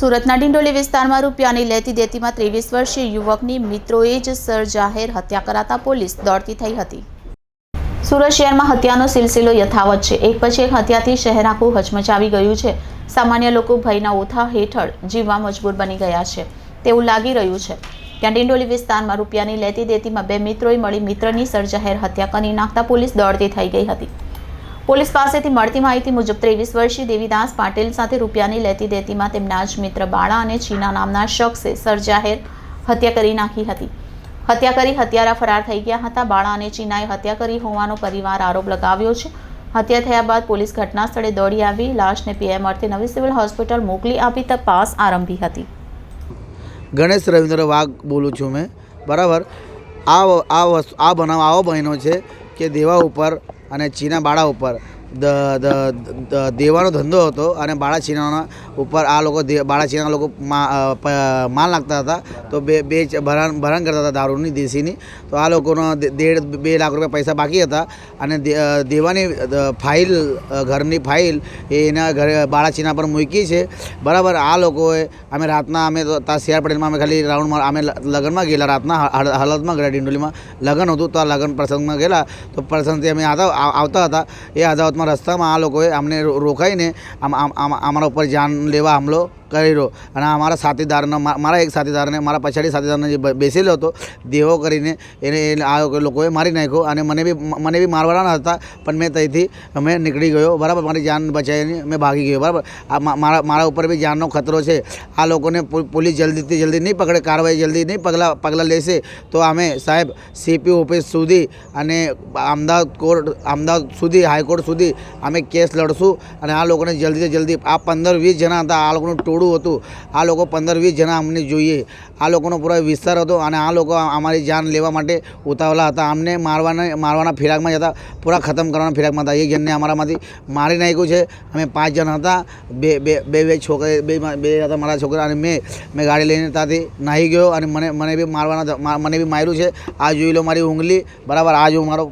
સુરતના ડિંડોલી વિસ્તારમાં રૂપિયાની લેતી દેતીમાં 23 વર્ષીય યુવકની મિત્રોએ જ સરજાહેર હત્યા કરાતા પોલીસ દોડતી થઈ હતી। સુરત શહેરમાં હત્યાનો સિલસિલો યથાવત છે। એક પછી એક હત્યાથી શહેર આખું હચમચાવી ગયું છે। સામાન્ય લોકો ભયના ઓથા હેઠળ જીવવા મજબૂર બની ગયા છે તેવું લાગી રહ્યું છે। ત્યાં ડિંડોલી વિસ્તારમાં રૂપિયાની લેતી દેતીમાં બે મિત્રોએ મળી મિત્રની સરજાહેર હત્યા કરી નાખતા પોલીસ દોડતી થઈ ગઈ હતી। પોલીસ પાસેથી મળતી માહિતી મુજબ 23 વર્ષીય દેવીદાસ પાટીલ સાથે રૂપિયાની લેતી દેતીમાં તેમના જ મિત્ર બાળા અને ચીના નામના શખ્સે સરજાહેર હત્યા કરી નાખી હતી। હત્યા કરી હત્યારા ફરાર થઈ ગયા હતા। બાળા અને ચીનાએ હત્યા કરી હોવાનો પરિવાર આરોપ લગાવ્યો છે। હત્યા થયા બાદ પોલીસ ઘટના સ્થળે દોડી આવી લાશને પીએમ અર્થે નવી સિવિલ હોસ્પિટલ મોકલી આપી તપાસ આરંભી હતી। ગણેશ રવિન્દ્ર વાઘ બોલું છું મેં, બરાબર। આ બનાવ આવો બન્યો છે કે દેવા ઉપર અને ચીના બાળા ઉપર દેવાનો ધંધો હતો અને બાળા ચીનાના ઉપર આ લોકો બાળા ચીનાના લોકો માલ નાખતા હતા। તો બે ભરણ કરતા હતા દારૂની દેશીની। તો આ લોકોનો 1.5-2 લાખ રૂપિયા પૈસા બાકી હતા અને દેવાની ફાઇલ ઘરની ફાઇલ એના ઘરે બાળા ચીના પર મૂકી છે, બરાબર। આ લોકોએ અમે રાતના અમે ત્યાં સીઆર પટેલમાં અમે ખાલી રાઉન્ડમાં અમે લગ્નમાં ગયેલા, રાતના હાલતમાં ગયા। ડિંડોલીમાં લગ્ન હતું તો આ લગ્ન પ્રસંગમાં ગયેલા। તો પ્રસંગથી અમે આવતા હતા। એ અદાવતમાં રસ્તામાં આ લોકોએ અમને રોકાઈને અમારા ઉપર જાન લેવા હુમલો કર્યો અને અમારા સાથીદારને મારા એક સાથીદારને મારા પછાડી સાથીદારને જે બેસેલો હતો દેવો કરીને એને આ લોકોએ મારી નાખ્યો અને મને બી મારવાના હતા, પણ મેં ત્યાંથી અમે નીકળી ગયો, બરાબર। મારી જાન બચાવીને મેં ભાગી ગયો, બરાબર। મારા ઉપર બી જાનનો ખતરો છે। આ લોકોને પોલીસ જલ્દીથી જલ્દી નહીં પકડે, કાર્યવાહી જલ્દી નહીં પગલાં લેશે તો અમે સાહેબ સીપી ઓફિસ સુધી અને અમદાવાદ સુધી હાઈકોર્ટ સુધી અમે કેસ લડશું અને આ લોકોને જલ્દીથી જલ્દી આ 15-20 જણા હતા, આ લોકોનું ટોળું હતું। આ લોકો 15-20 જણા અમને જોઈએ। આ લોકોનો પૂરો વિસ્તાર હતો અને આ લોકો અમારી જાન લેવા માટે ઉતાવળા હતા। અમને મારવાના ફિરાકમાં જતા, પૂરા ખતમ કરવાના ફિરાકમાં હતા। એક જણને અમારામાંથી મારી નાખ્યું છે। અમે 5 જણ હતા, બે છોકરા બે હતા મારા છોકરા અને મેં ગાડી લઈને ત્યાંથી નાહી ગયો અને મને બી માર્યું છે। આ જોઈ લો મારી ઉંગલી, બરાબર। આ જો મારો